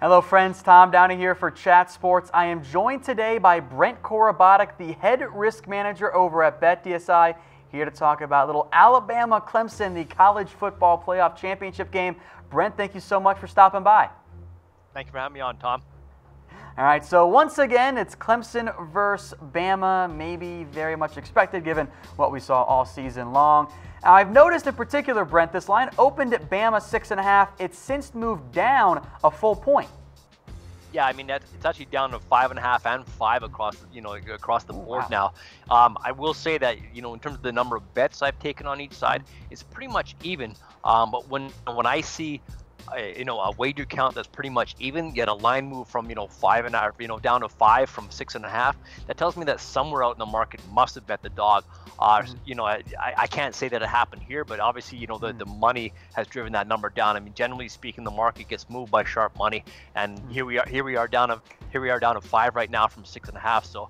Hello friends, Tom Downey here for Chat Sports. I am joined today by Brent Korobotic, the head risk manager over at BetDSI, here to talk about little Alabama-Clemson, the college football playoff championship game. Brent, thank you so much for stopping by. Thank you for having me on, Tom. All right, so once again, it's Clemson versus Bama, maybe very much expected given what we saw all season long. Now, I've noticed in particular, Brent, this line opened at Bama 6.5. It's since moved down a full point. Yeah, I mean, it's actually down to 5.5 and 5 across, across the board now. I will say that, in terms of the number of bets I've taken on each side, it's pretty much even. But when I see a wager count that's pretty much even, yet a line move from 5.5 down to 5 from 6.5, that tells me that somewhere out in the market must have bet the dog. I can't say that it happened here, but obviously the money has driven that number down. I mean, generally speaking, the market gets moved by sharp money, and here we are down to 5 right now from 6.5. So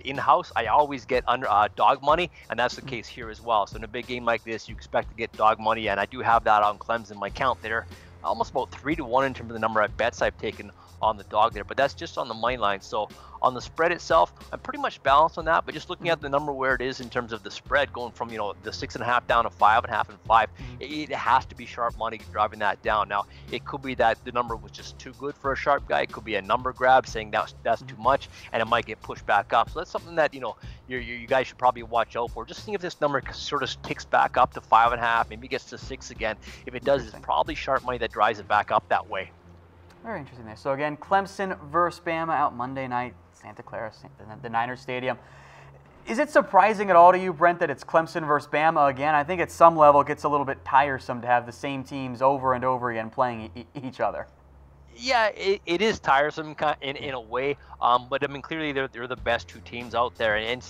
in-house I always get under dog money, and that's the case here as well. So in a big game like this, you expect to get dog money, and I do have that on Clemson. My count there, almost about 3-1 in terms of the number of bets I've taken on the dog there, but that's just on the money line. So on the spread itself, I'm pretty much balanced on that, but just looking at the number where it is in terms of the spread going from the 6.5 down to 5.5 and 5, it has to be sharp money driving that down. Now it could be that the number was just too good for a sharp guy. It could be a number grab saying that's too much, and it might get pushed back up. So that's something that you guys should probably watch out for. Just seeing if this number sort of ticks back up to 5.5, maybe gets to 6 again. If it does, it's probably sharp money that drives it back up that way. Very interesting there. So again, Clemson versus Bama out Monday night, Santa Clara, the Niners Stadium. Is it surprising at all to you, Brent, that it's Clemson versus Bama again? I think at some level it gets a little bit tiresome to have the same teams over and over again playing each other. Yeah, it is tiresome in a way, but I mean, clearly they're the best two teams out there, and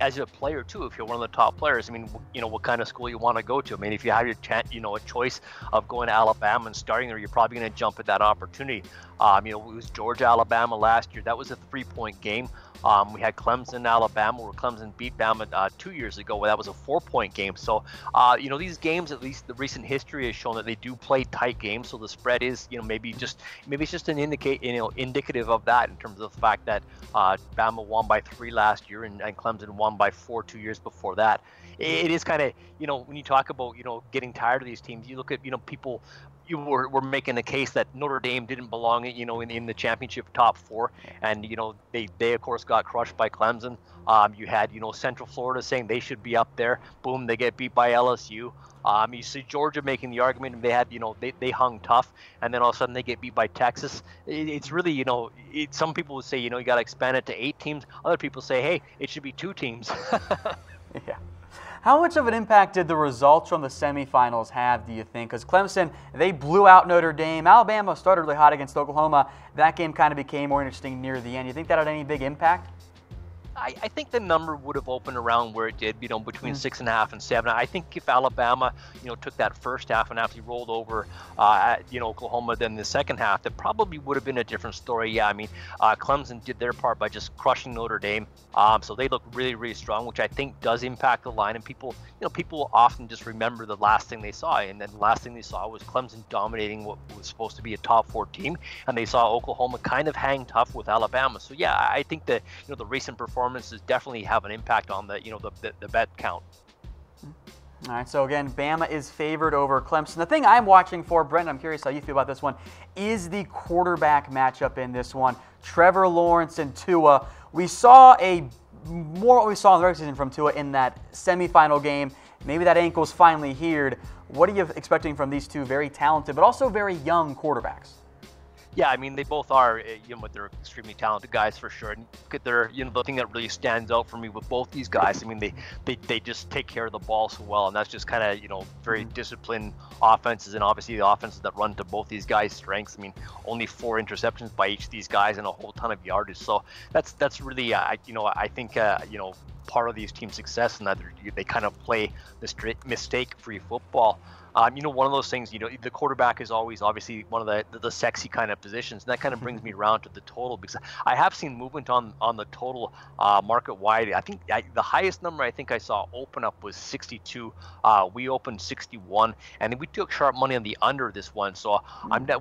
as a player too, if you're one of the top players, I mean, what kind of school you want to go to. I mean, if you have a choice of going to Alabama and starting there, you're probably going to jump at that opportunity. It was Georgia, Alabama last year. That was a 3-point game. We had Clemson, Alabama, where Clemson beat Bama 2 years ago. That was a 4-point game. So, these games, at least the recent history has shown that they do play tight games. So the spread is, maybe it's just an indicative of that in terms of the fact that Bama won by 3 last year and Clemson won by 4 2 years before that. It is kind of, when you talk about, getting tired of these teams, you look at, people. We're making the case that Notre Dame didn't belong, in the championship top 4, and they of course got crushed by Clemson. You had Central Florida saying they should be up there. Boom, they get beat by LSU. You see Georgia making the argument, and they had they hung tough, and then all of a sudden they get beat by Texas. It's really some people would say you got to expand it to 8 teams. Other people say, hey, it should be 2 teams. Yeah. How much of an impact did the results from the semifinals have, do you think? Because Clemson, they blew out Notre Dame. Alabama started really hot against Oklahoma. That game kind of became more interesting near the end. You think that had any big impact? I think the number would have opened around where it did, between 6.5 and 7. I think if Alabama, took that first half and actually rolled over at, Oklahoma, then the second half, that probably would have been a different story. Yeah, I mean, Clemson did their part by just crushing Notre Dame. So they look really, really strong, which I think does impact the line. And people often just remember the last thing they saw. And then the last thing they saw was Clemson dominating what was supposed to be a top 4 team. And they saw Oklahoma kind of hang tough with Alabama. So yeah, I think that, the recent performances definitely have an impact on the bet count. All right, so again, Bama is favored over Clemson. The thing I'm watching for, Brent, I'm curious how you feel about this one, is the quarterback matchup in this one. Trevor Lawrence and Tua. We saw more what we saw in the regular season from Tua in that semifinal game. Maybe that ankle's finally healed. What are you expecting from these two very talented but also very young quarterbacks? Yeah, I mean, they both are, they're extremely talented guys for sure. And they're, the thing that really stands out for me with both these guys, I mean, they just take care of the ball so well, and that's just kind of, very disciplined offenses, and obviously the offenses that run to both these guys' strengths. I mean, only 4 interceptions by each of these guys and a whole ton of yardage. So that's really, I think, part of these teams' success, and that they kind of play mistake-free football. One of those things, the quarterback is always obviously one of the sexy kind of positions, and that kind of brings me around to the total, because I have seen movement on the total market wide. I think the highest number I think I saw open up was 62. We opened 61, and then we took sharp money on the under this one. So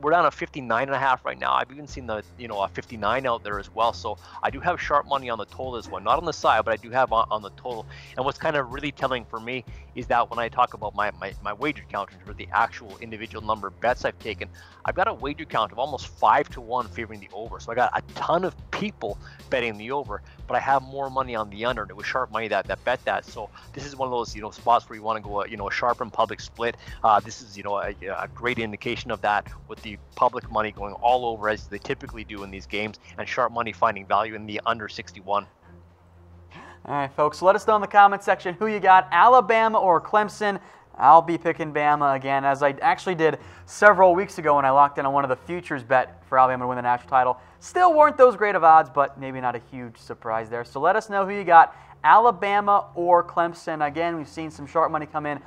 we're down to 59.5 right now. I've even seen a 59 out there as well. So I do have sharp money on the total this one, not on the side, but I do have on the total. And what's kind of really telling for me is that when I talk about my wager count for the actual individual number of bets I've taken, I've got a wager count of almost 5-1 favoring the over. So I got a ton of people betting the over, but I have more money on the under, and it was sharp money that bet that. So this is one of those spots where you want to go a sharp and public split. This is a great indication of that, with the public money going all over as they typically do in these games, and sharp money finding value in the under 61. All right, folks, let us know in the comment section who you got, Alabama or Clemson. I'll be picking Bama again, as I actually did several weeks ago when I locked in on one of the futures bet for Alabama to win the national title. Still weren't those great of odds, but maybe not a huge surprise there. So let us know who you got, Alabama or Clemson. Again, we've seen some sharp money come in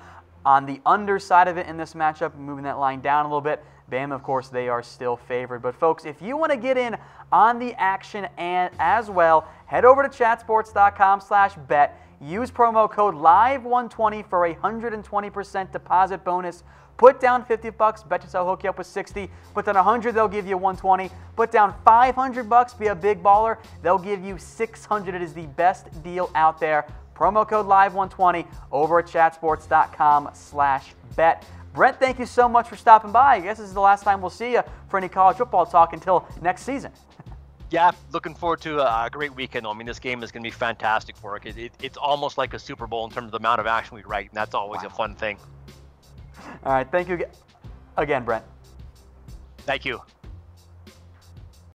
on the underside of it in this matchup, moving that line down a little bit. Bama, of course, they are still favored. But, folks, if you want to get in on the action and as well, head over to chatsports.com/bet. Use promo code LIVE120 for a 120% deposit bonus. Put down $50, bet yourself hook you up with 60. Put down 100, they'll give you 120. Put down $500, be a big baller, they'll give you 600. It is the best deal out there. Promo code LIVE120 over at chatsports.com/bet. Brent, thank you so much for stopping by. I guess this is the last time we'll see you for any college football talk until next season. Yeah, looking forward to a great weekend. I mean, this game is going to be fantastic for us. It's almost like a Super Bowl in terms of the amount of action we write, and that's always a fun thing. All right, thank you again, Brent. Thank you.